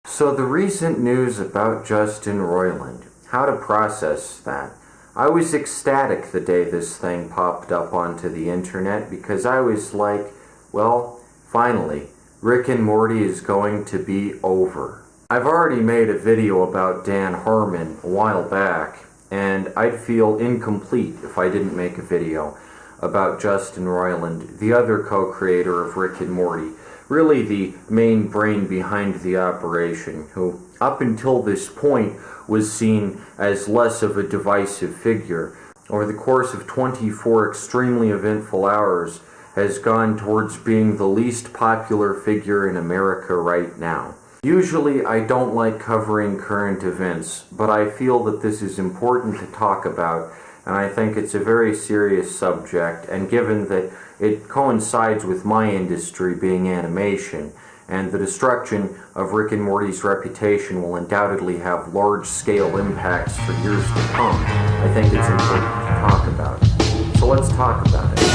So the recent news about Justin Roiland, how to process that. I was ecstatic the day this thing popped up onto the internet because I was like, well, finally, Rick and Morty is going to be over. I've already made a video about Dan Harmon a while back, and I'd feel incomplete if I didn't make a video about Justin Roiland, the other co-creator of Rick and Morty, really the main brain behind the operation, who up until this point was seen as less of a divisive figure. Over the course of 24 extremely eventful hours, has gone towards being the least popular figure in America right now. Usually I don't like covering current events, but I feel that this is important to talk about, and I think it's a very serious subject, and given that it coincides with my industry being animation, and the destruction of Rick and Morty's reputation will undoubtedly have large-scale impacts for years to come, I think it's important to talk about it. So let's talk about it.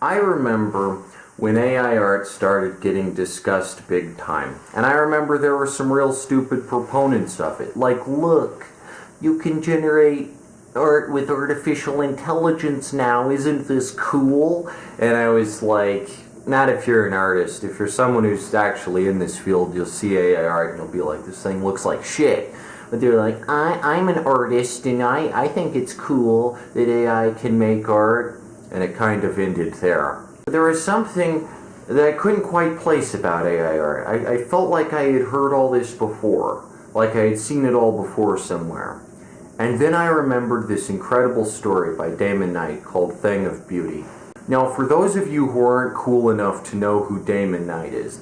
I remember when AI art started getting discussed big time, and I remember there were some real stupid proponents of it, like, look, you can generate art with artificial intelligence now, isn't this cool? And I was like, not if you're an artist. If you're someone who's actually in this field, you'll see AI art and you'll be like, this thing looks like shit. But they're like, I'm an artist and I think it's cool that AI can make art. And it kind of ended there. There was something that I couldn't quite place about AI art. I felt like I had heard all this before, like I had seen it all before somewhere. And then I remembered this incredible story by Damon Knight called Thing of Beauty. Now, for those of you who aren't cool enough to know who Damon Knight is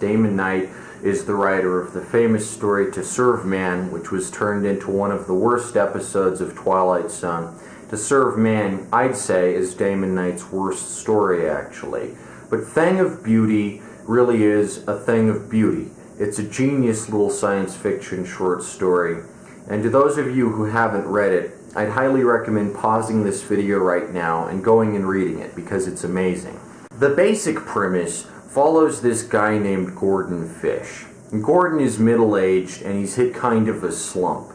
the writer of the famous story To Serve Man, which was turned into one of the worst episodes of Twilight Zone. To Serve Man, I'd say, is Damon Knight's worst story, actually. But Thing of Beauty really is a thing of beauty. It's a genius little science fiction short story. And to those of you who haven't read it, I'd highly recommend pausing this video right now and going and reading it, because it's amazing. The basic premise follows this guy named Gordon Fish. And Gordon is middle-aged, and he's hit kind of a slump.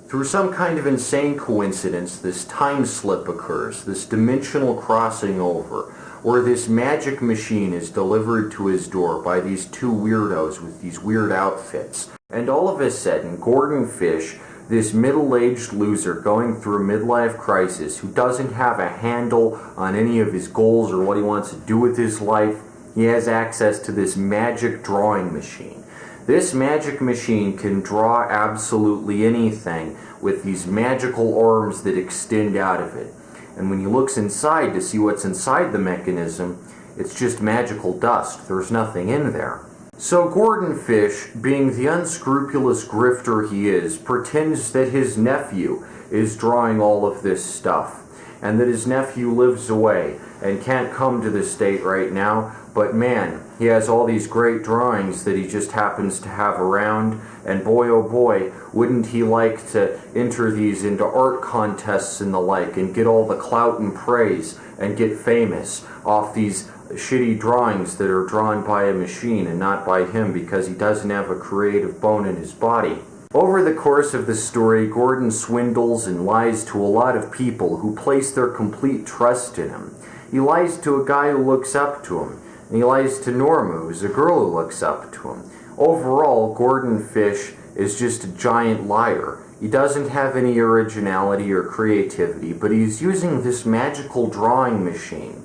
Through some kind of insane coincidence, this time slip occurs, this dimensional crossing over, where this magic machine is delivered to his door by these two weirdos with these weird outfits. And all of a sudden, Gordon Fish, this middle-aged loser going through a midlife crisis who doesn't have a handle on any of his goals or what he wants to do with his life, he has access to this magic drawing machine. This magic machine can draw absolutely anything with these magical arms that extend out of it. And when he looks inside to see what's inside the mechanism, it's just magical dust. There's nothing in there. So Gordon Fish, being the unscrupulous grifter he is, pretends that his nephew is drawing all of this stuff, and that his nephew lives away and can't come to the state right now, but man, he has all these great drawings that he just happens to have around, and boy oh boy, wouldn't he like to enter these into art contests and the like, and get all the clout and praise, and get famous off these shitty drawings that are drawn by a machine and not by him because he doesn't have a creative bone in his body. Over the course of the story, Gordon swindles and lies to a lot of people who place their complete trust in him. He lies to a guy who looks up to him, and he lies to Norma, who's a girl who looks up to him. Overall, Gordon Fish is just a giant liar. He doesn't have any originality or creativity, but he's using this magical drawing machine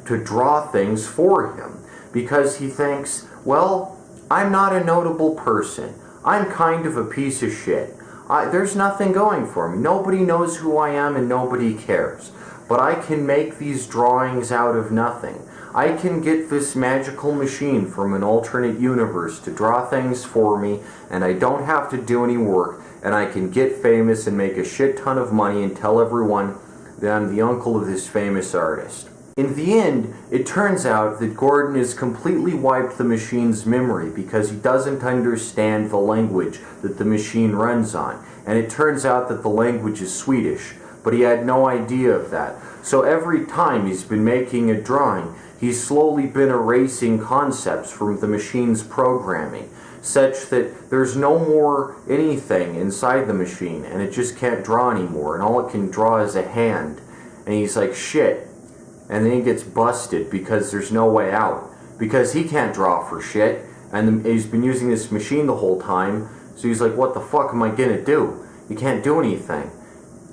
to draw things for him, because he thinks, well, I'm not a notable person. I'm kind of a piece of shit. There's nothing going for me. Nobody knows who I am and nobody cares. But I can make these drawings out of nothing. I can get this magical machine from an alternate universe to draw things for me, and I don't have to do any work, and I can get famous and make a shit ton of money and tell everyone that I'm the uncle of this famous artist. In the end, it turns out that Gordon has completely wiped the machine's memory because he doesn't understand the language that the machine runs on. And it turns out that the language is Swedish, but he had no idea of that. So every time he's been making a drawing, he's slowly been erasing concepts from the machine's programming, such that there's no more anything inside the machine, and it just can't draw anymore, and all it can draw is a hand. And he's like, shit. And then he gets busted because there's no way out, because he can't draw for shit, and he's been using this machine the whole time. So he's like, what the fuck am I gonna do? He can't do anything.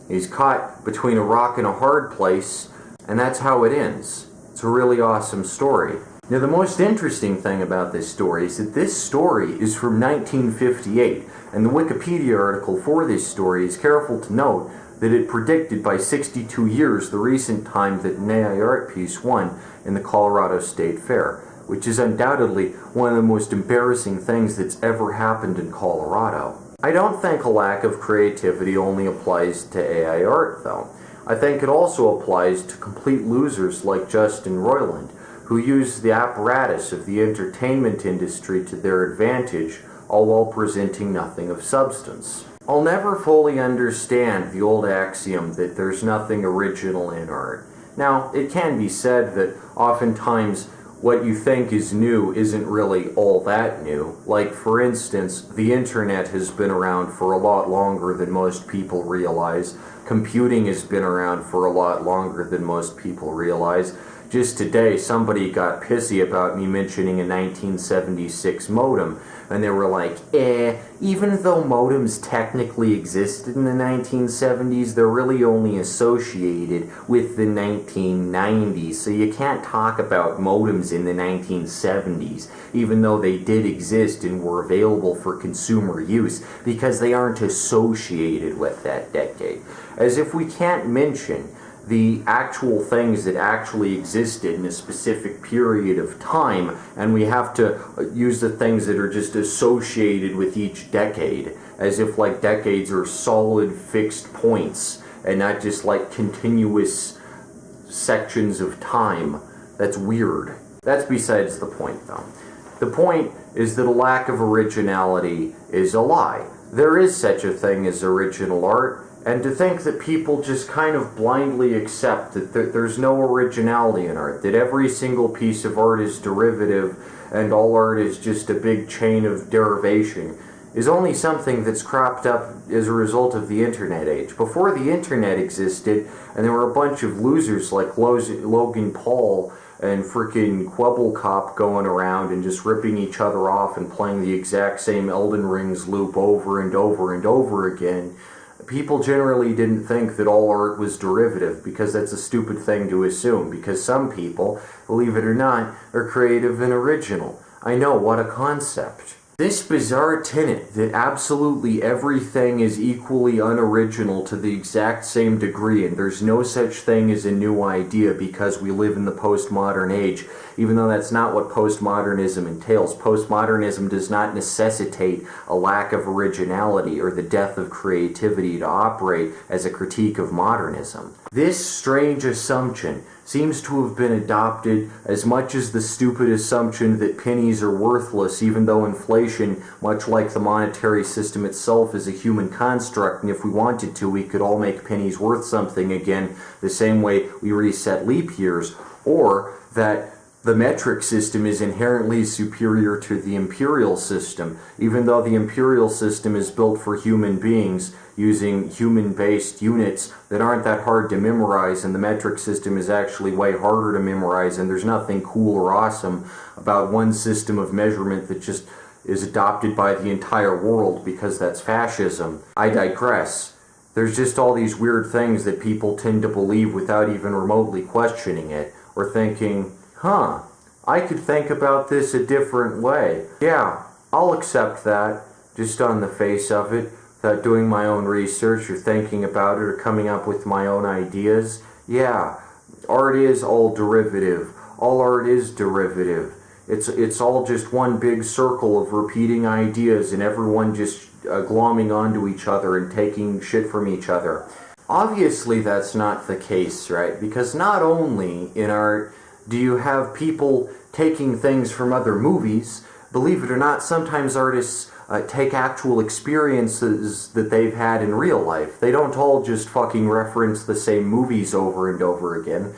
He's caught between a rock and a hard place, and that's how it ends. It's a really awesome story. Now, the most interesting thing about this story is that this story is from 1958, and the Wikipedia article for this story is careful to note that it predicted by 62 years the recent time that an AI art piece won in the Colorado State Fair, which is undoubtedly one of the most embarrassing things that's ever happened in Colorado. I don't think a lack of creativity only applies to AI art, though. I think it also applies to complete losers like Justin Roiland, who use the apparatus of the entertainment industry to their advantage, all while presenting nothing of substance. I'll never fully understand the old axiom that there's nothing original in art. Now, it can be said that oftentimes what you think is new isn't really all that new. Like, for instance, the internet has been around for a lot longer than most people realize. Computing has been around for a lot longer than most people realize. Just today, somebody got pissy about me mentioning a 1976 modem, and they were like, even though modems technically existed in the 1970s, they're really only associated with the 1990s, so you can't talk about modems in the 1970s, even though they did exist and were available for consumer use, because they aren't associated with that decade. As if we can't mention the actual things that actually existed in a specific period of time, and we have to use the things that are just associated with each decade, as if like decades are solid fixed points and not just like continuous sections of time. That's weird. That's besides the point, though. The point is that a lack of originality is a lie. There is such a thing as original art, and to think that people just kind of blindly accept that there's no originality in art, that every single piece of art is derivative and all art is just a big chain of derivation, is only something that's cropped up as a result of the internet age. Before the internet existed, and there were a bunch of losers like Logan Paul and frickin' Quebblecop going around and just ripping each other off and playing the exact same Elden Rings loop over and over and over again, people generally didn't think that all art was derivative, because that's a stupid thing to assume, because some people, believe it or not, are creative and original. I know, what a concept. This bizarre tenet that absolutely everything is equally unoriginal to the exact same degree, and there's no such thing as a new idea because we live in the postmodern age, even though that's not what postmodernism entails. Postmodernism does not necessitate a lack of originality or the death of creativity to operate as a critique of modernism. This strange assumption seems to have been adopted as much as the stupid assumption that pennies are worthless, even though inflation, much like the monetary system itself, is a human construct, and if we wanted to, we could all make pennies worth something again, the same way we reset leap years, or that the metric system is inherently superior to the imperial system, even though the imperial system is built for human beings using human-based units that aren't that hard to memorize, and the metric system is actually way harder to memorize, and there's nothing cool or awesome about one system of measurement that just is adopted by the entire world because that's fascism. I digress. There's just all these weird things that people tend to believe without even remotely questioning it, or thinking, I could think about this a different way. Yeah, I'll accept that, just on the face of it, without doing my own research or thinking about it or coming up with my own ideas. Yeah, art is all derivative. All art is derivative. It's all just one big circle of repeating ideas and everyone just glomming onto each other and taking shit from each other. Obviously that's not the case, right? Because not only in art do you have people taking things from other movies, believe it or not, sometimes artists take actual experiences that they've had in real life. They don't all just fucking reference the same movies over and over again.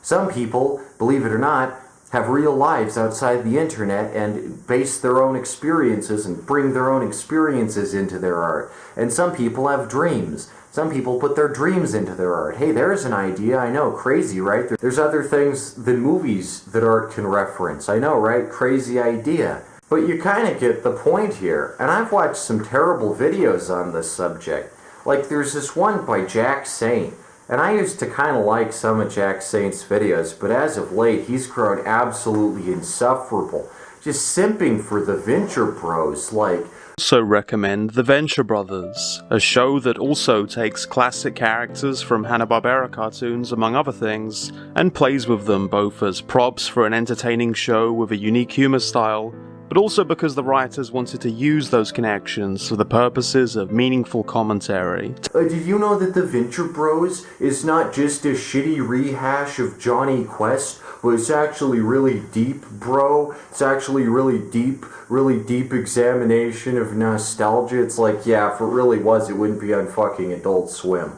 Some people, believe it or not, have real lives outside the internet and base their own experiences and bring their own experiences into their art. And some people have dreams. Some people put their dreams into their art. Hey, there's an idea, I know, crazy, right? There's other things than movies that art can reference. I know, right? Crazy idea. But you kind of get the point here. And I've watched some terrible videos on this subject. Like, there's this one by Jack Saint. And I used to kind of like some of Jack Saint's videos, but as of late, he's grown absolutely insufferable. Just simping for the Venture Bros, like... Also recommend The Venture Brothers, a show that also takes classic characters from Hanna-Barbera cartoons, among other things, and plays with them both as props for an entertaining show with a unique humor style, but also because the writers wanted to use those connections for the purposes of meaningful commentary. Did you know that The Venture Bros is not just a shitty rehash of Johnny Quest, but it's actually really deep, bro? It's actually really deep examination of nostalgia. It's like, yeah, if it really was, it wouldn't be on fucking Adult Swim.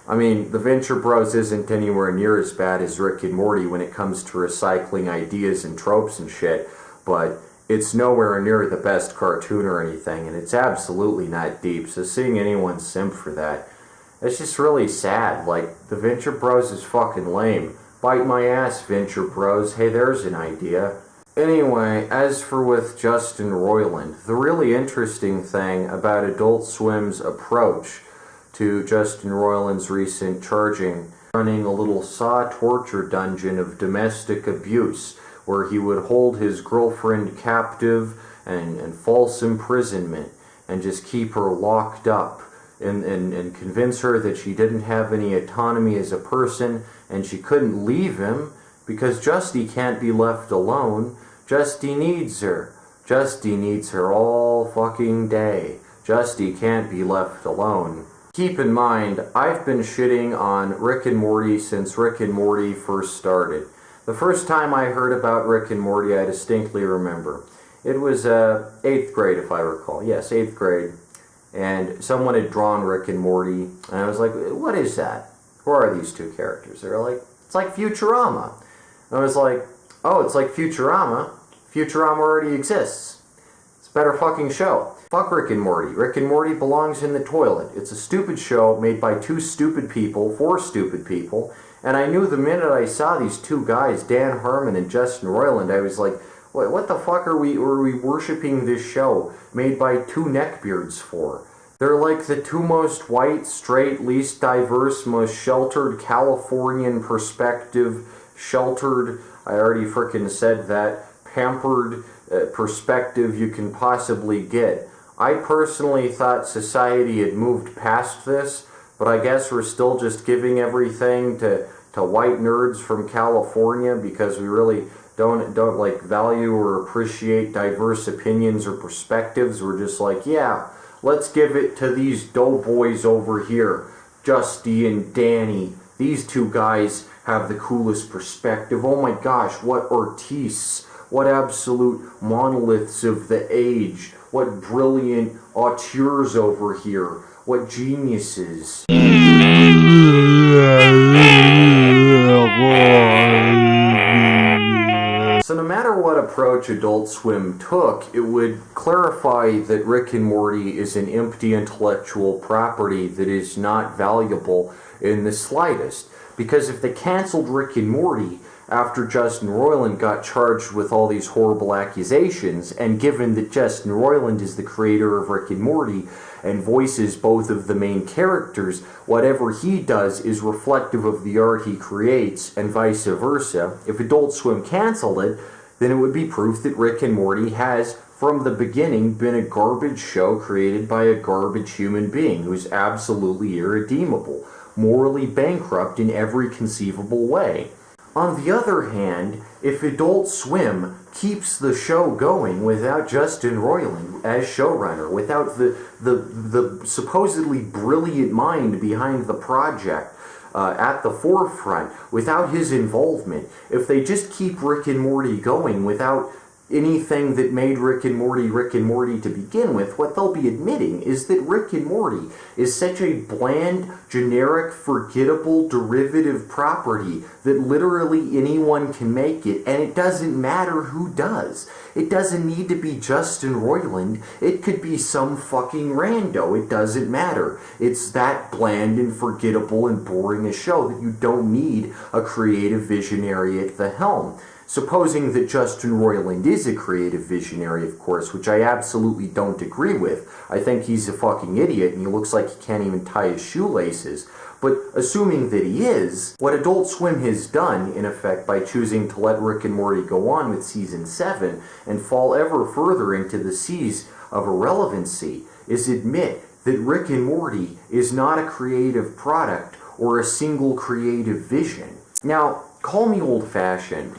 I mean, The Venture Bros isn't anywhere near as bad as Rick and Morty when it comes to recycling ideas and tropes and shit, but it's nowhere near the best cartoon or anything, and it's absolutely not deep, so seeing anyone simp for that, it's just really sad. Like, The Venture Bros is fucking lame. Bite my ass, Venture Bros. Hey, there's an idea. Anyway, as for with Justin Roiland, the really interesting thing about Adult Swim's approach to Justin Roiland's recent charging, running a little Saw torture dungeon of domestic abuse, where he would hold his girlfriend captive and false imprisonment and just keep her locked up and convince her that she didn't have any autonomy as a person and she couldn't leave him because Justy can't be left alone. Justy needs her. Justy needs her all fucking day. Justy can't be left alone. Keep in mind, I've been shitting on Rick and Morty since Rick and Morty first started. The first time I heard about Rick and Morty, I distinctly remember. It was 8th grade, if I recall. Yes, 8th grade. And someone had drawn Rick and Morty, and I was like, what is that? Who are these two characters? They were like, it's like Futurama. And I was like, oh, it's like Futurama? Futurama already exists. It's a better fucking show. Fuck Rick and Morty. Rick and Morty belongs in the toilet. It's a stupid show made by two stupid people, for stupid people. And I knew the minute I saw these two guys, Dan Harmon and Justin Roiland, I was like, what the fuck are we worshipping this show made by two neckbeards for? They're like the two most white, straight, least diverse, most sheltered Californian perspective, sheltered, I already frickin' said that, pampered perspective you can possibly get. I personally thought society had moved past this, but I guess we're still just giving everything to white nerds from California because we really don't like value or appreciate diverse opinions or perspectives. We're just like, yeah, let's give it to these doughboys over here, Justy and Danny. These two guys have the coolest perspective. Oh my gosh, what artistes, what absolute monoliths of the age, what brilliant auteurs over here. What geniuses. So no matter what approach Adult Swim took, it would clarify that Rick and Morty is an empty intellectual property that is not valuable in the slightest. Because if they canceled Rick and Morty after Justin Roiland got charged with all these horrible accusations, and given that Justin Roiland is the creator of Rick and Morty and voices both of the main characters, whatever he does is reflective of the art he creates, and vice versa. If Adult Swim canceled it, then it would be proof that Rick and Morty has, from the beginning, been a garbage show created by a garbage human being who's absolutely irredeemable, morally bankrupt in every conceivable way. On the other hand, if Adult Swim keeps the show going without Justin Roiland as showrunner, without the supposedly brilliant mind behind the project at the forefront, without his involvement, if they just keep Rick and Morty going without anything that made Rick and Morty to begin with, what they'll be admitting is that Rick and Morty is such a bland, generic, forgettable, derivative property that literally anyone can make it, and it doesn't matter who does. It doesn't need to be Justin Roiland. It could be some fucking rando. It doesn't matter. It's that bland and forgettable and boring a show that you don't need a creative visionary at the helm. Supposing that Justin Roiland is a creative visionary, of course, which I absolutely don't agree with. I think he's a fucking idiot and he looks like he can't even tie his shoelaces. But assuming that he is, what Adult Swim has done, in effect, by choosing to let Rick and Morty go on with Season 7 and fall ever further into the seas of irrelevancy, is admit that Rick and Morty is not a creative product or a single creative vision. Now, call me old-fashioned,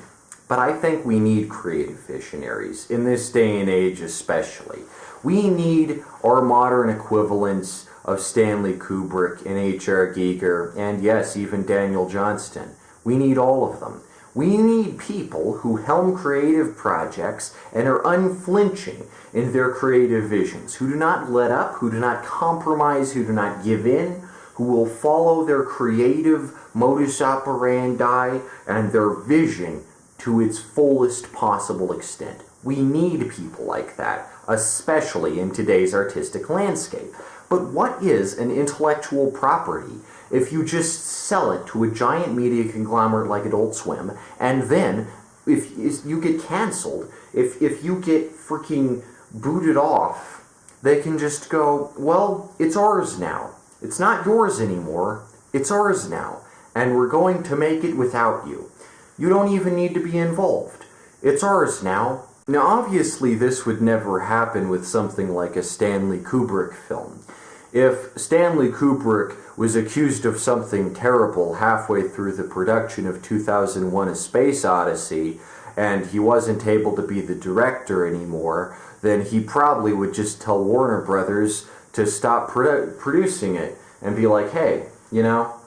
but I think we need creative visionaries, in this day and age especially. We need our modern equivalents of Stanley Kubrick and H.R. Giger, and yes, even Daniel Johnston. We need all of them. We need people who helm creative projects and are unflinching in their creative visions, who do not let up, who do not compromise, who do not give in, who will follow their creative modus operandi and their vision to its fullest possible extent. We need people like that, especially in today's artistic landscape. But what is an intellectual property if you just sell it to a giant media conglomerate like Adult Swim, and then if you get canceled, if you get freaking booted off, they can just go, well, it's ours now. It's not yours anymore, it's ours now, and we're going to make it without you. You don't even need to be involved. It's ours now. Now, obviously, this would never happen with something like a Stanley Kubrick film. If Stanley Kubrick was accused of something terrible halfway through the production of 2001: A Space Odyssey, and he wasn't able to be the director anymore, then he probably would just tell Warner Brothers to stop producing it and be like, hey,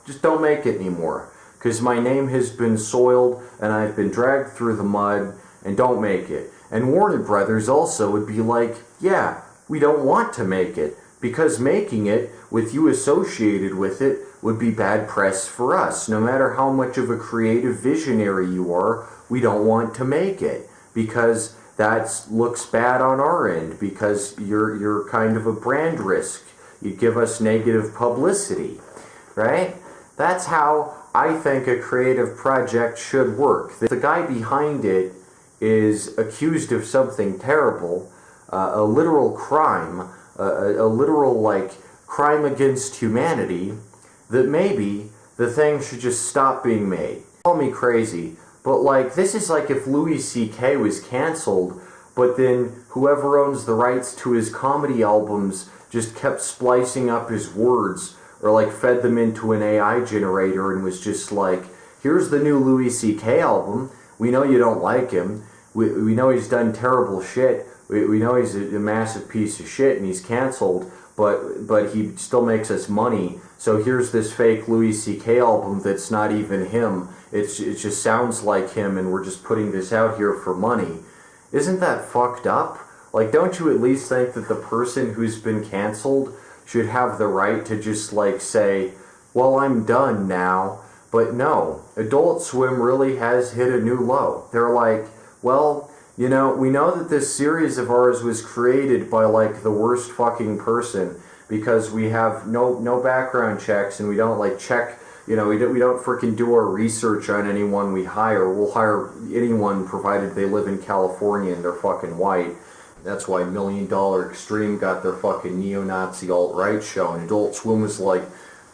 just don't make it anymore, because my name has been soiled and I've been dragged through the mud, and don't make it. And Warner Brothers also would be like, yeah, we don't want to make it, because making it, with you associated with it, would be bad press for us. No matter how much of a creative visionary you are, we don't want to make it, because that looks bad on our end, because you're kind of a brand risk. You give us negative publicity, right? That's how I think a creative project should work. The guy behind it is accused of something terrible, a literal crime, a literal, crime against humanity, that maybe the thing should just stop being made. Call me crazy, but, this is like if Louis C.K. was canceled, but then whoever owns the rights to his comedy albums just kept splicing up his words, or, fed them into an AI generator and was just like, here's the new Louis C.K. album, we know you don't like him, we know he's done terrible shit, we know he's a massive piece of shit and he's canceled, but he still makes us money, so here's this fake Louis C.K. album that's not even him, it just sounds like him, and we're just putting this out here for money. Isn't that fucked up? Don't you at least think that the person who's been canceled should have the right to just, say, well, I'm done now? But no, Adult Swim really has hit a new low. They're like, well, we know that this series of ours was created by, the worst fucking person, because we have no background checks, and we don't, check, we don't freaking do our research on anyone we hire. We'll hire anyone provided they live in California and they're fucking white. That's why $1 Million Extreme got their fucking neo-Nazi alt-right show, and Adult Swim was like,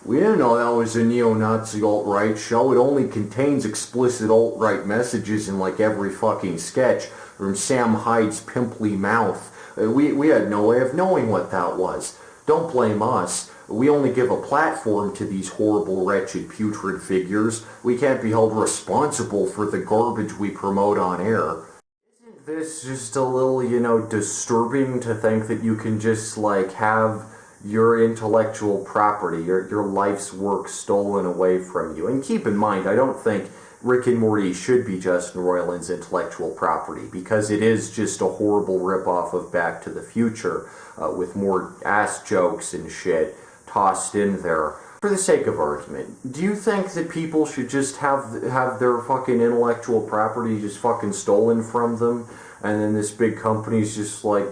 we didn't know that was a neo-Nazi alt-right show. It only contains explicit alt-right messages in every fucking sketch from Sam Hyde's pimply mouth. We had no way of knowing what that was. Don't blame us. We only give a platform to these horrible, wretched, putrid figures. We can't be held responsible for the garbage we promote on air. Isn't this just a little, disturbing to think that you can just, have your intellectual property, your life's work stolen away from you? And keep in mind, I don't think Rick and Morty should be Justin Roiland's intellectual property, because it is just a horrible ripoff of Back to the Future, with more ass jokes and shit tossed in there. For the sake of argument, do you think that people should just have their fucking intellectual property just fucking stolen from them, and then this big company's just like,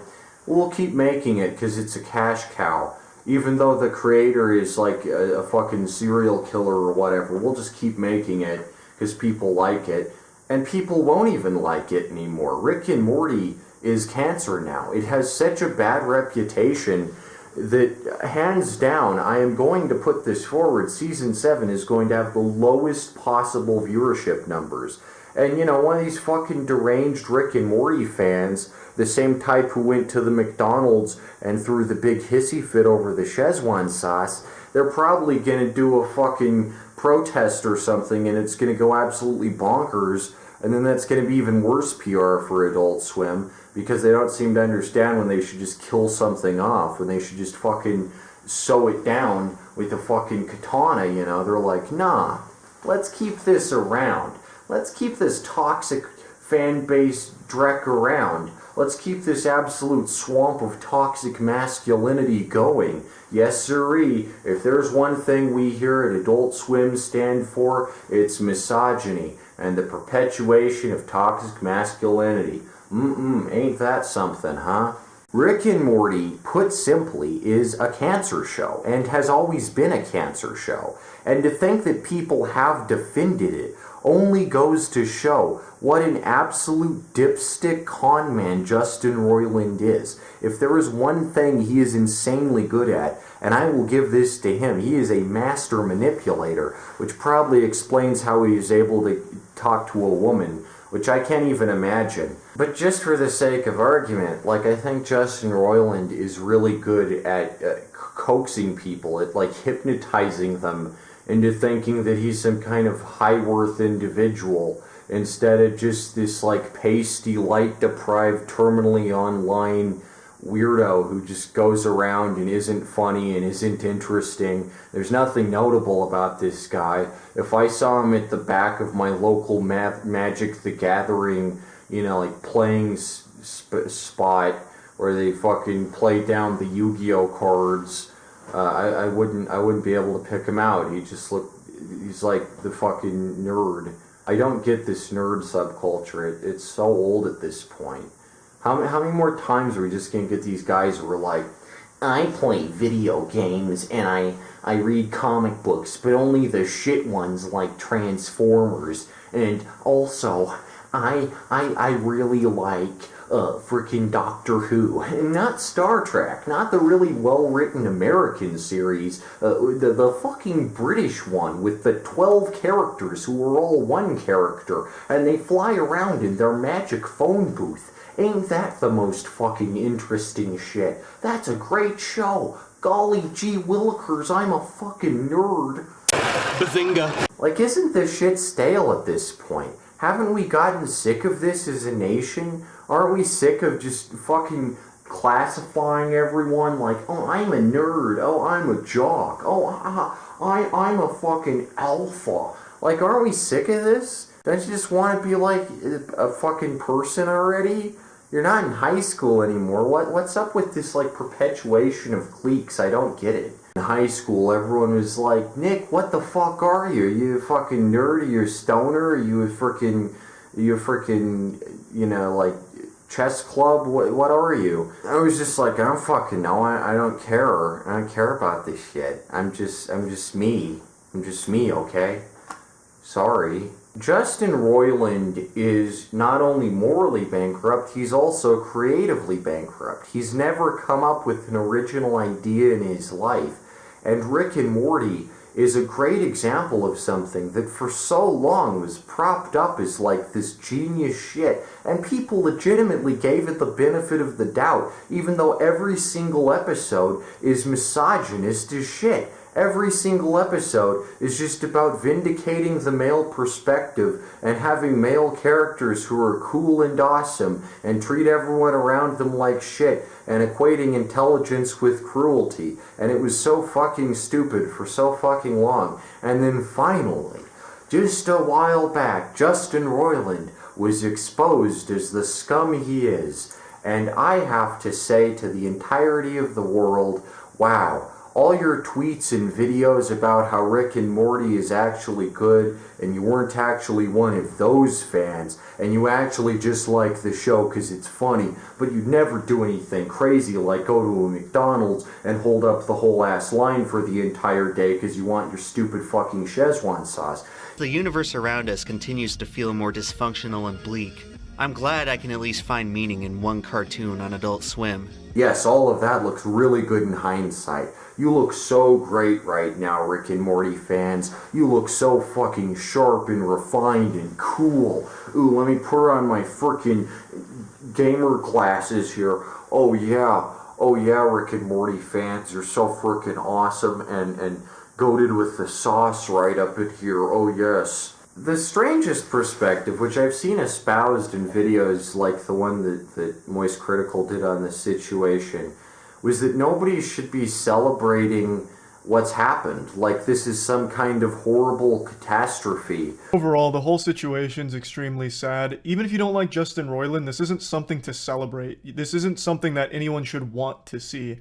we'll keep making it because it's a cash cow, even though the creator is like a fucking serial killer or whatever, we'll just keep making it because people like it, and people won't even like it anymore. Rick and Morty is cancer now. It has such a bad reputation that, hands down, I am going to put this forward, Season 7 is going to have the lowest possible viewership numbers. And, you know, one of these fucking deranged Rick and Morty fans, the same type who went to the McDonald's and threw the big hissy fit over the Szechuan sauce, they're probably gonna do a fucking protest or something, and it's gonna go absolutely bonkers, and then that's gonna be even worse PR for Adult Swim, because they don't seem to understand when they should just kill something off, when they should just fucking sew it down with a fucking katana, you know. They're like, nah, let's keep this around. Let's keep this toxic fan base dreck around. Let's keep this absolute swamp of toxic masculinity going. Yes, sirree. If there's one thing we here at Adult Swim stand for, it's misogyny and the perpetuation of toxic masculinity. Ain't that something, huh? Rick and Morty, put simply, is a cancer show, and has always been a cancer show. And to think that people have defended it only goes to show what an absolute dipstick conman Justin Roiland is. If there is one thing he is insanely good at, and I will give this to him, he is a master manipulator, which probably explains how he is able to talk to a woman, which I can't even imagine. But just for the sake of argument, like, I think Justin Roiland is really good at coaxing people, at like hypnotizing them into thinking that he's some kind of high-worth individual, instead of just this like pasty, light-deprived, terminally online weirdo who just goes around and isn't funny and isn't interesting. There's nothing notable about this guy. If I saw him at the back of my local Magic the Gathering, you know, like playing spot where they fucking play down the Yu-Gi-Oh cards, I wouldn't be able to pick him out. He's like the fucking nerd. I don't get this nerd subculture. It's so old at this point. How many more times are we just going to get these guys who are like, I play video games and I read comic books, but only the shit ones like Transformers, and also I really like freaking Doctor Who, and not Star Trek, not the really well-written American series, the fucking British one with the 12 characters who are all one character, and they fly around in their magic phone booth. Ain't that the most fucking interesting shit? That's a great show. Golly gee willikers, I'm a fucking nerd. Bazinga. Like, isn't this shit stale at this point? Haven't we gotten sick of this as a nation? Aren't we sick of just fucking classifying everyone like, oh, I'm a nerd, oh, I'm a jock, oh, I'm a fucking alpha? Like, aren't we sick of this? Don't you just want to be like a fucking person already? You're not in high school anymore. What's up with this like perpetuation of cliques? I don't get it. In high school, everyone was like, Nick, what the fuck are you? Are you a fucking nerd? Are you a stoner? Are you a freaking, you know, like, chess club? What are you? I was just like, I don't fucking know. I don't care. I don't care about this shit. I'm just me. I'm just me, okay? Sorry. Justin Roiland is not only morally bankrupt, he's also creatively bankrupt. He's never come up with an original idea in his life. And Rick and Morty is a great example of something that for so long was propped up as like this genius shit, and people legitimately gave it the benefit of the doubt, even though every single episode is misogynist as shit. Every single episode is just about vindicating the male perspective and having male characters who are cool and awesome and treat everyone around them like shit and equating intelligence with cruelty. And it was so fucking stupid for so fucking long. And then finally, Just a while back, Justin Roiland was exposed as the scum he is, and I have to say to the entirety of the world, wow, all your tweets and videos about how Rick and Morty is actually good, and you weren't actually one of those fans, and you actually just like the show because it's funny, but you'd never do anything crazy like go to a McDonald's and hold up the whole ass line for the entire day because you want your stupid fucking Szechuan sauce. The universe around us continues to feel more dysfunctional and bleak. I'm glad I can at least find meaning in one cartoon on Adult Swim. Yes, all of that looks really good in hindsight. You look so great right now, Rick and Morty fans. You look so fucking sharp and refined and cool. Ooh, let me put on my frickin' gamer glasses here. Oh yeah, Rick and Morty fans, you're so frickin' awesome and goated with the sauce right up in here. Oh yes. The strangest perspective, which I've seen espoused in videos like the one that Moist Critical did on this situation, was that nobody should be celebrating what's happened, like this is some kind of horrible catastrophe. Overall, the whole situation's extremely sad. Even if you don't like Justin Roiland, this isn't something to celebrate. This isn't something that anyone should want to see.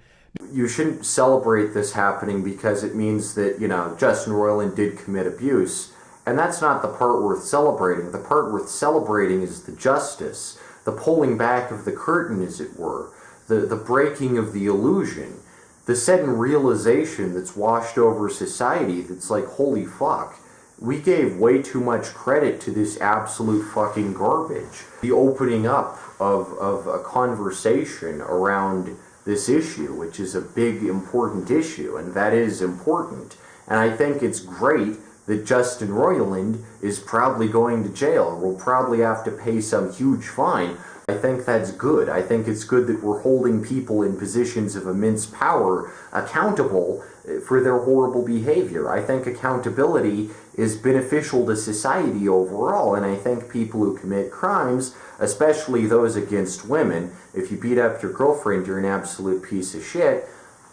You shouldn't celebrate this happening because it means that, Justin Roiland did commit abuse. And that's not the part worth celebrating. The part worth celebrating is the justice, the pulling back of the curtain, as it were, the breaking of the illusion, the sudden realization that's washed over society that's like, holy fuck, we gave way too much credit to this absolute fucking garbage. The opening up of a conversation around this issue, which is a big, important issue, and that is important. And I think it's great that Justin Roiland is probably going to jail, will probably have to pay some huge fine. I think that's good. I think it's good that we're holding people in positions of immense power accountable for their horrible behavior. I think accountability is beneficial to society overall, and I think people who commit crimes, especially those against women, if you beat up your girlfriend, you're an absolute piece of shit.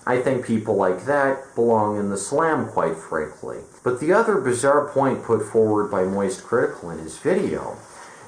I think people like that belong in the slam, quite frankly. But the other bizarre point put forward by Moist Critical in his video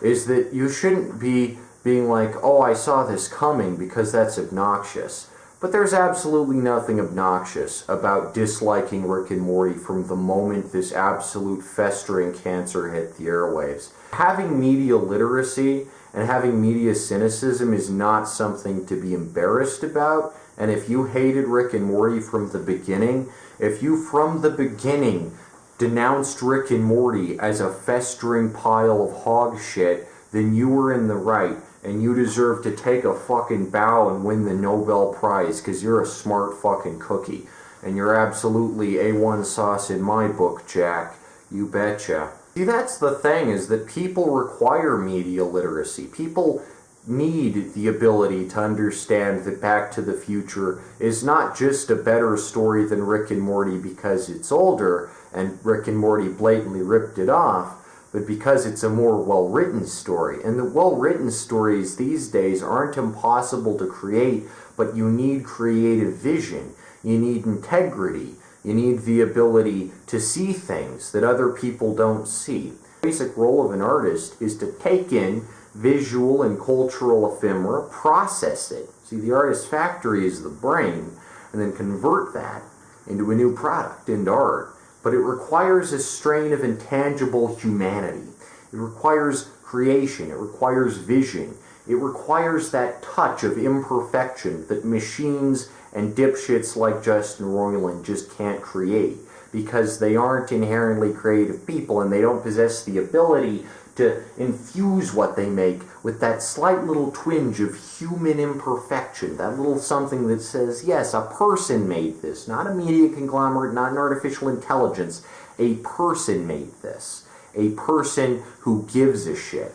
is that you shouldn't be being like, oh, I saw this coming, because that's obnoxious. But there's absolutely nothing obnoxious about disliking Rick and Morty from the moment this absolute festering cancer hit the airwaves. Having media literacy and having media cynicism is not something to be embarrassed about. And if you hated Rick and Morty from the beginning, if you from the beginning denounced Rick and Morty as a festering pile of hog shit, then you were in the right, and you deserve to take a fucking bow and win the Nobel Prize, because you're a smart fucking cookie. And you're absolutely A1 sauce in my book, Jack. You betcha. See, that's the thing, is that people require media literacy. People need the ability to understand that Back to the Future is not just a better story than Rick and Morty because it's older, and Rick and Morty blatantly ripped it off, but because it's a more well-written story. And the well-written stories these days aren't impossible to create, but you need creative vision. You need integrity. You need the ability to see things that other people don't see. The basic role of an artist is to take in visual and cultural ephemera, process it. See, the artist's factory is the brain, and then convert that into a new product, into art. But it requires a strain of intangible humanity. It requires creation. It requires vision. It requires that touch of imperfection that machines and dipshits like Justin Roiland just can't create, because they aren't inherently creative people and they don't possess the ability to infuse what they make with that slight little twinge of human imperfection, that little something that says, yes, a person made this, not a media conglomerate, not an artificial intelligence. A person made this. A person who gives a shit.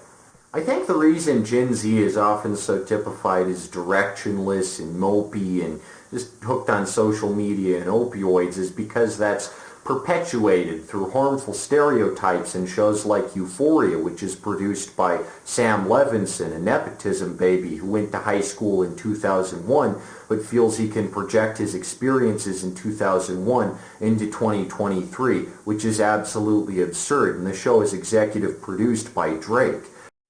I think the reason Gen Z is often so typified as directionless and mopey and just hooked on social media and opioids is because that's perpetuated through harmful stereotypes in shows like Euphoria, which is produced by Sam Levinson, a nepotism baby who went to high school in 2001 but feels he can project his experiences in 2001 into 2023, which is absolutely absurd, and the show is executive produced by Drake.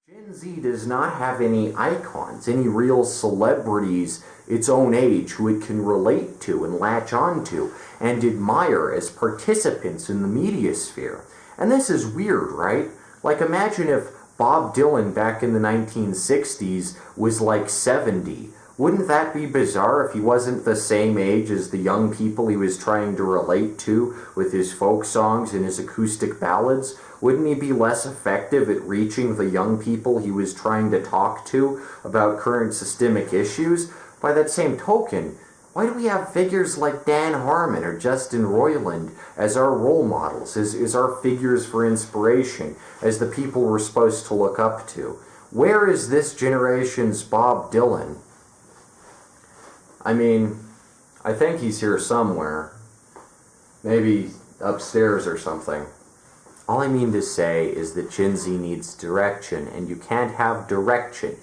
Gen Z does not have any icons, any real celebrities its own age who it can relate to and latch onto and admire as participants in the media sphere. And this is weird, right? Like, imagine if Bob Dylan back in the 1960s was like 70. Wouldn't that be bizarre if he wasn't the same age as the young people he was trying to relate to with his folk songs and his acoustic ballads? Wouldn't he be less effective at reaching the young people he was trying to talk to about current systemic issues? By that same token, why do we have figures like Dan Harmon or Justin Roiland as our role models, as our figures for inspiration, as the people we're supposed to look up to? Where is this generation's Bob Dylan? I mean, I think he's here somewhere. Maybe upstairs or something. All I mean to say is that Gen Z needs direction, and you can't have direction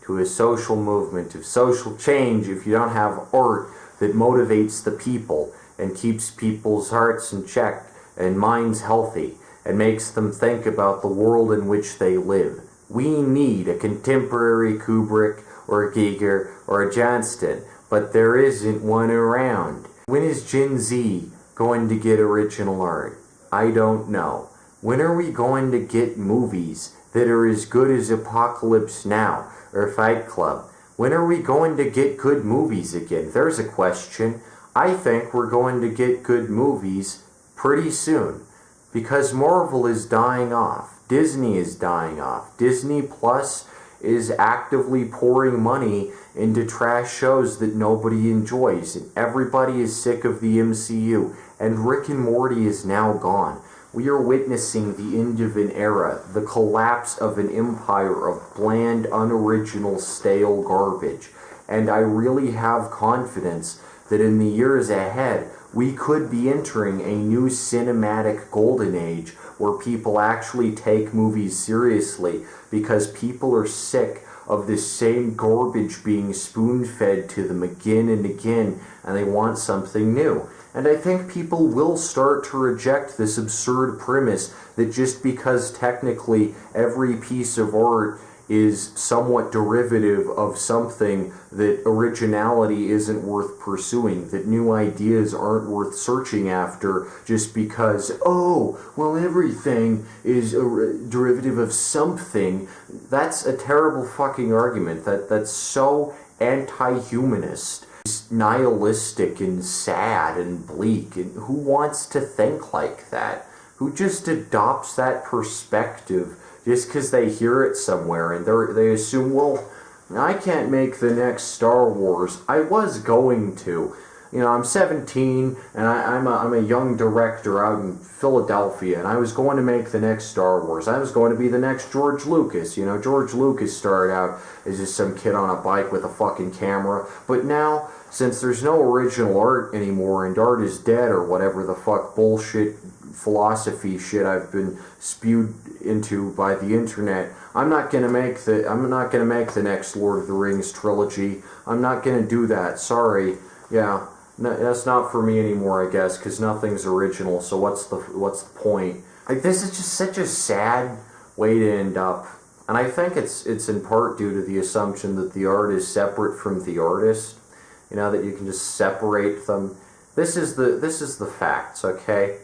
to a social movement of social change if you don't have art that motivates the people and keeps people's hearts in check and minds healthy and makes them think about the world in which they live. We need a contemporary Kubrick or a Giger or a Johnston, but there isn't one around. When is Gen Z going to get original art? I don't know. When are we going to get movies that are as good as Apocalypse Now or Fight Club? When are we going to get good movies again? There's a question. I think we're going to get good movies pretty soon, because Marvel is dying off. Disney is dying off. Disney Plus is actively pouring money into trash shows that nobody enjoys, and everybody is sick of the MCU, and Rick and Morty is now gone. We are witnessing the end of an era, the collapse of an empire of bland, unoriginal, stale garbage. And I really have confidence that in the years ahead, we could be entering a new cinematic golden age where people actually take movies seriously because people are sick of this same garbage being spoon-fed to them again and again, and they want something new. And I think people will start to reject this absurd premise that just because technically every piece of art is somewhat derivative of something, that originality isn't worth pursuing, that new ideas aren't worth searching after just because, oh, well, everything is a derivative of something. That's a terrible fucking argument. That's so anti-humanist. It's nihilistic and sad and bleak. And who wants to think like that? Who just adopts that perspective just because they hear it somewhere and they assume, well, I can't make the next Star Wars. I was going to. You know, I'm 17 and I'm a young director out in Philadelphia, and I was going to make the next Star Wars. I was going to be the next George Lucas. You know, George Lucas started out as just some kid on a bike with a fucking camera, but now, since there's no original art anymore and art is dead or whatever the fuck bullshit philosophy shit I've been spewed into by the internet, I'm not gonna make the next Lord of the Rings trilogy. I'm not gonna do that. Sorry. Yeah, no, that's not for me anymore, I guess, because nothing's original. So what's the point? Like, this is just such a sad way to end up, and I think it's in part due to the assumption that the art is separate from the artist. You know, that you can just separate them. This is the facts, okay?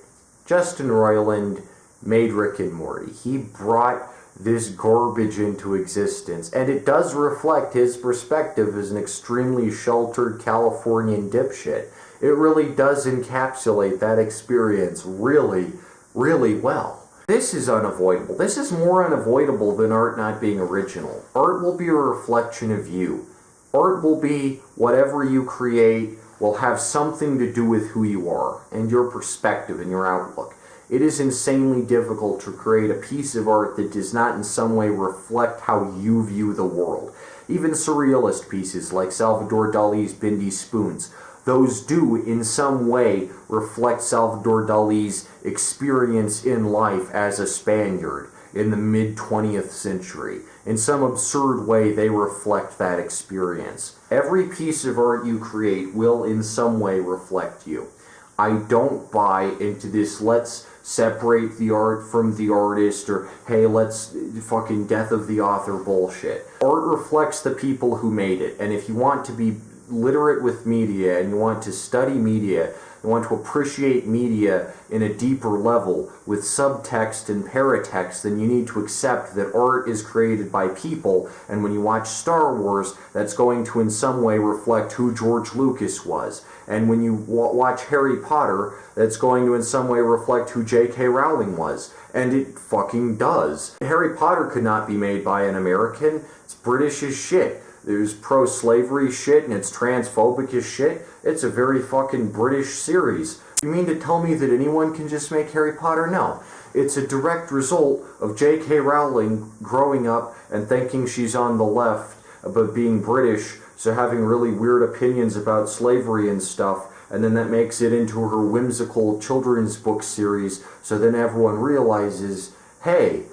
Justin Roiland made Rick and Morty. He brought this garbage into existence, and it does reflect his perspective as an extremely sheltered Californian dipshit. It really does encapsulate that experience really, really well. This is unavoidable. This is more unavoidable than art not being original. Art will be a reflection of you. Art will be whatever you create will have something to do with who you are and your perspective and your outlook. It is insanely difficult to create a piece of art that does not in some way reflect how you view the world. Even surrealist pieces like Salvador Dali's Bindi Spoons, those do in some way reflect Salvador Dali's experience in life as a Spaniard in the mid-20th century. In some absurd way, they reflect that experience. Every piece of art you create will in some way reflect you. I don't buy into this, let's separate the art from the artist, or hey, let's fucking death of the author bullshit. Art reflects the people who made it, and if you want to be literate with media, and you want to study media, you want to appreciate media in a deeper level with subtext and paratext, then you need to accept that art is created by people, and when you watch Star Wars, that's going to in some way reflect who George Lucas was. And when you watch Harry Potter, that's going to in some way reflect who J.K. Rowling was. And it fucking does. Harry Potter could not be made by an American. It's British as shit. There's pro-slavery shit and it's transphobic as shit. It's a very fucking British series. You mean to tell me that anyone can just make Harry Potter? No. It's a direct result of J.K. Rowling growing up and thinking she's on the left, but being British, so having really weird opinions about slavery and stuff, and then that makes it into her whimsical children's book series, so then everyone realizes, hey,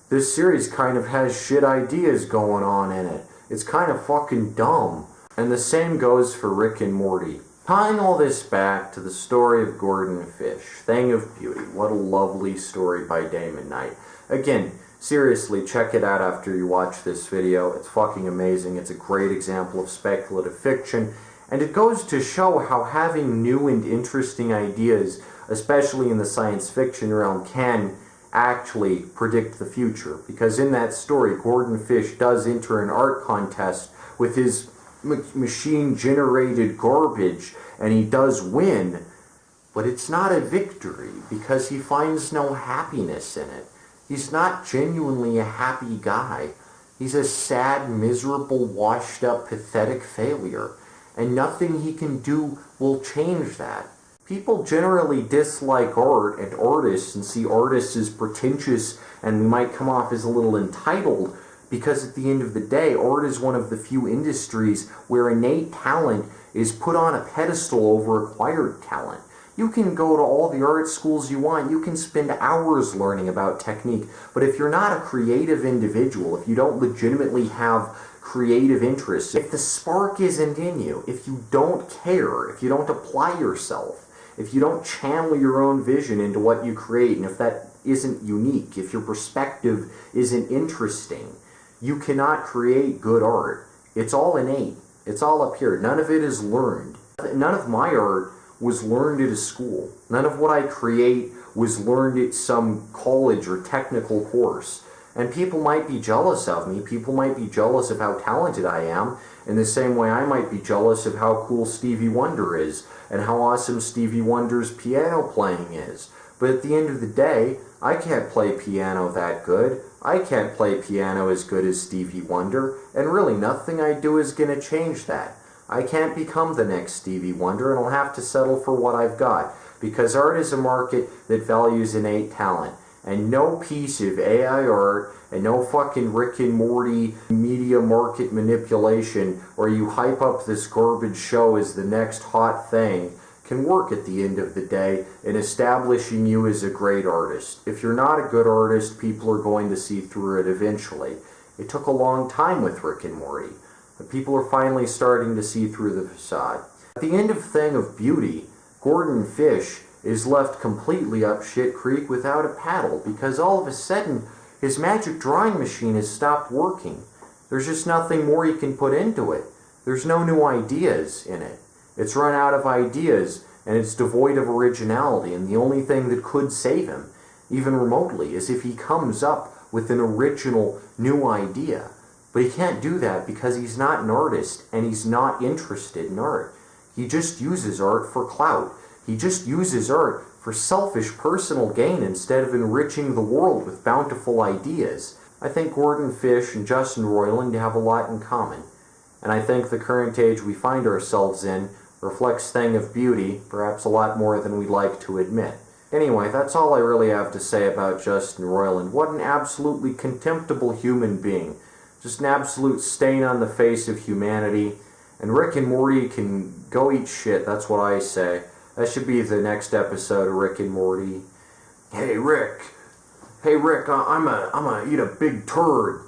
this series kind of has shit ideas going on in it. It's kind of fucking dumb. And the same goes for Rick and Morty. Tying all this back to the story of Gordon Fish, Thing of Beauty. What a lovely story by Damon Knight. Again, seriously, check it out after you watch this video. It's fucking amazing. It's a great example of speculative fiction. And it goes to show how having new and interesting ideas, especially in the science fiction realm, can actually predict the future. Because in that story, Gordon Fish does enter an art contest with his machine-generated garbage, and he does win, but it's not a victory because he finds no happiness in it. He's not genuinely a happy guy. He's a sad, miserable, washed-up, pathetic failure, and nothing he can do will change that. People generally dislike art and artists and see artists as pretentious, and we might come off as a little entitled, because at the end of the day, art is one of the few industries where innate talent is put on a pedestal over acquired talent. You can go to all the art schools you want, you can spend hours learning about technique, but if you're not a creative individual, if you don't legitimately have creative interests, if the spark isn't in you, if you don't care, if you don't apply yourself, if you don't channel your own vision into what you create, and if that isn't unique, if your perspective isn't interesting, you cannot create good art. It's all innate. It's all up here. None of it is learned. None of my art was learned at a school. None of what I create was learned at some college or technical course. And people might be jealous of me. People might be jealous of how talented I am, in the same way I might be jealous of how cool Stevie Wonder is, and how awesome Stevie Wonder's piano playing is. But at the end of the day, I can't play piano that good. I can't play piano as good as Stevie Wonder, and really nothing I do is going to change that. I can't become the next Stevie Wonder, and I'll have to settle for what I've got, because art is a market that values innate talent. And no piece of AI art, and no fucking Rick and Morty media market manipulation where you hype up this garbage show as the next hot thing can work at the end of the day in establishing you as a great artist. If you're not a good artist, people are going to see through it eventually. It took a long time with Rick and Morty, but people are finally starting to see through the facade. At the end of Thing of Beauty, Gordon Fish is left completely up shit creek without a paddle, because all of a sudden his magic drawing machine has stopped working. There's just nothing more he can put into it. There's no new ideas in it. It's run out of ideas, and it's devoid of originality, and the only thing that could save him, even remotely, is if he comes up with an original new idea. But he can't do that because he's not an artist, and he's not interested in art. He just uses art for clout. He just uses art for selfish personal gain instead of enriching the world with bountiful ideas. I think Gordon Fish and Justin Roiland have a lot in common, and I think the current age we find ourselves in reflects Thing of Beauty perhaps a lot more than we'd like to admit. Anyway, that's all I really have to say about Justin Roiland. What an absolutely contemptible human being. Just an absolute stain on the face of humanity, And Rick and Morty can go eat shit, that's what I say. That should be the next episode of Rick and Morty. Hey Rick, I'm a eat a big turd.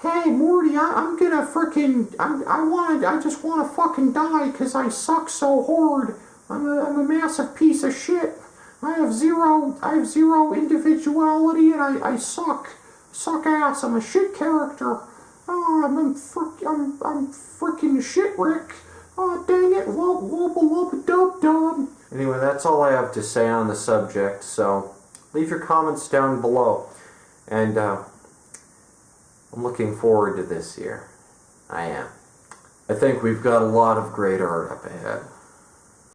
Hey Morty, I'm gonna frickin' I just wanna fucking die because I suck so hard. I'm a massive piece of shit. I have zero individuality and I suck ass. I'm a shit character. Oh, I'm frickin' shit, Rick. Oh, dang it, wubba wubba dub dub. Anyway, that's all I have to say on the subject, so leave your comments down below. And, I'm looking forward to this year. I am. I think we've got a lot of great art up ahead.